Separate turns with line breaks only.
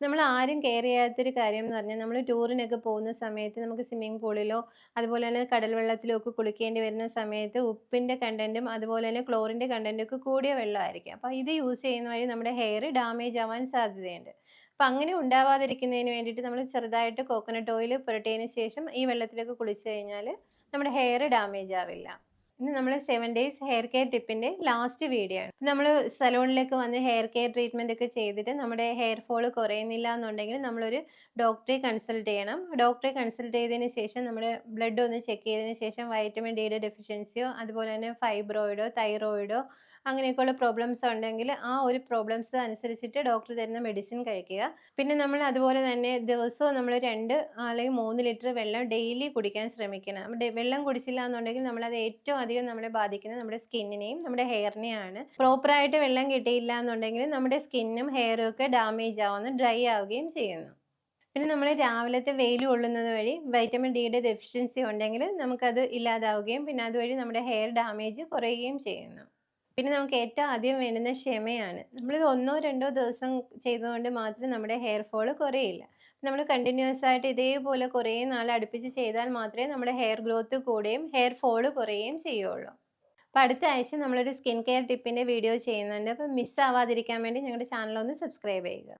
നമ്മൾ ആരും കെയർ ചെയ്യാത്തൊരു കാര്യം എന്ന് പറഞ്ഞാൽ നമ്മൾ ടൂറിനൊക്കെ പോകുന്ന സമയത്ത് നമുക്ക് സ്വിമ്മിംഗ് പൂളിലോ അതുപോലെ തന്നെ കടൽ വെള്ളത്തിലോ ഒക്കെ കുളിക്കേണ്ടി വരുന്ന സമയത്ത് ഉപ്പിൻ്റെ കണ്ടന്റും അതുപോലെ തന്നെ ക്ലോറിൻ്റെ കണ്ടന്റും ഒക്കെ കൂടിയ വെള്ളമായിരിക്കും. അപ്പോൾ ഇത് യൂസ് ചെയ്യുന്ന വഴി നമ്മുടെ ഹെയർ ഡാമേജ് ആവാൻ സാധ്യതയുണ്ട്. അപ്പം അങ്ങനെ ഉണ്ടാവാതിരിക്കുന്നതിന് വേണ്ടിയിട്ട് നമ്മൾ ചെറുതായിട്ട് കോക്കനട്ട് ഓയിൽ പുരട്ടിയതിന് ശേഷം ഈ വെള്ളത്തിലൊക്കെ കുളിച്ച് കഴിഞ്ഞാൽ നമ്മുടെ ഹെയർ ഡാമേജ് ആവില്ല. ഇന്ന് നമ്മൾ 7 ഡേയ്സ് ഹെയർ കെയർ ടിപ്പിൻ്റെ ലാസ്റ്റ് വീഡിയോ ആണ്. നമ്മൾ സലൂണിലേക്ക് വന്ന് ഹെയർ കെയർ ട്രീറ്റ്മെൻ്റ് ഒക്കെ ചെയ്തിട്ട് നമ്മുടെ ഹെയർ ഫോൾ കുറയുന്നില്ല എന്നുണ്ടെങ്കിൽ നമ്മളൊരു ഡോക്ടറെ കൺസൾട്ട് ചെയ്യണം. ഡോക്ടറെ കൺസൾട്ട് ചെയ്തതിന് ശേഷം നമ്മുടെ ബ്ലഡ് ഒന്ന് ചെക്ക് ചെയ്തതിന് ശേഷം വൈറ്റമിൻ ഡിയുടെ ഡെഫിഷ്യൻസിയോ അതുപോലെ തന്നെ ഫൈബ്രോയിഡോ തൈറോയിഡോ അങ്ങനെയൊക്കെയുള്ള പ്രോബ്ലംസ് ഉണ്ടെങ്കിൽ ആ ഒരു പ്രോബ്ലംസ് അനുസരിച്ചിട്ട് ഡോക്ടർ തരുന്ന മെഡിസിൻ കഴിക്കുക. പിന്നെ നമ്മൾ അതുപോലെ തന്നെ ദിവസവും നമ്മൾ 2 അല്ലെങ്കിൽ 3 ലിറ്റർ വെള്ളം ഡെയിലി കുടിക്കാൻ ശ്രമിക്കണം. വെള്ളം കുടിച്ചില്ല എന്നുണ്ടെങ്കിൽ നമ്മളത് ഏറ്റവും അധികം നമ്മളെ ബാധിക്കുന്നത് നമ്മുടെ സ്കിന്നിനെയും നമ്മുടെ ഹെയറിനെയാണ്. പ്രോപ്പറായിട്ട് വെള്ളം കിട്ടിയില്ല എന്നുണ്ടെങ്കിൽ നമ്മുടെ സ്കിന്നും ഹെയറും ഒക്കെ ഡാമേജ് ആവുന്നു, ഡ്രൈ ആവുകയും ചെയ്യുന്നു. പിന്നെ നമ്മൾ രാവിലത്തെ വെയിൽ കൊള്ളുന്നത് വഴി വൈറ്റമിൻ ഡിയുടെ ഡെഫിഷ്യൻസി ഉണ്ടെങ്കിൽ നമുക്കത് ഇല്ലാതാവുകയും പിന്നെ അതുവഴി നമ്മുടെ ഹെയർ ഡാമേജ് കുറയുകയും ചെയ്യുന്നു. പിന്നെ നമുക്ക് ഏറ്റവും ആദ്യം വേണ്ടുന്ന ക്ഷമയാണ്. നമ്മളിത് 1-2 ദിവസം ചെയ്തുകൊണ്ട് മാത്രം നമ്മുടെ ഹെയർ ഫോൾ കുറയില്ല. നമ്മൾ കണ്ടിന്യൂസ് ആയിട്ട് ഇതേപോലെ കുറേ നാൾ അടുപ്പിച്ച് ചെയ്താൽ മാത്രമേ നമ്മുടെ ഹെയർ ഗ്രോത്ത് കൂടുകയും ഹെയർ ഫോൾ കുറയുകയും ചെയ്യുള്ളൂ. അപ്പോൾ അടുത്ത ആഴ്ച നമ്മളൊരു സ്കിൻ കെയർ ടിപ്പിൻ്റെ വീഡിയോ ചെയ്യുന്നുണ്ട്. അപ്പോൾ മിസ് ആവാതിരിക്കാൻ വേണ്ടി ഞങ്ങളുടെ ചാനൽ ഒന്ന് സബ്സ്ക്രൈബ് ചെയ്യുക.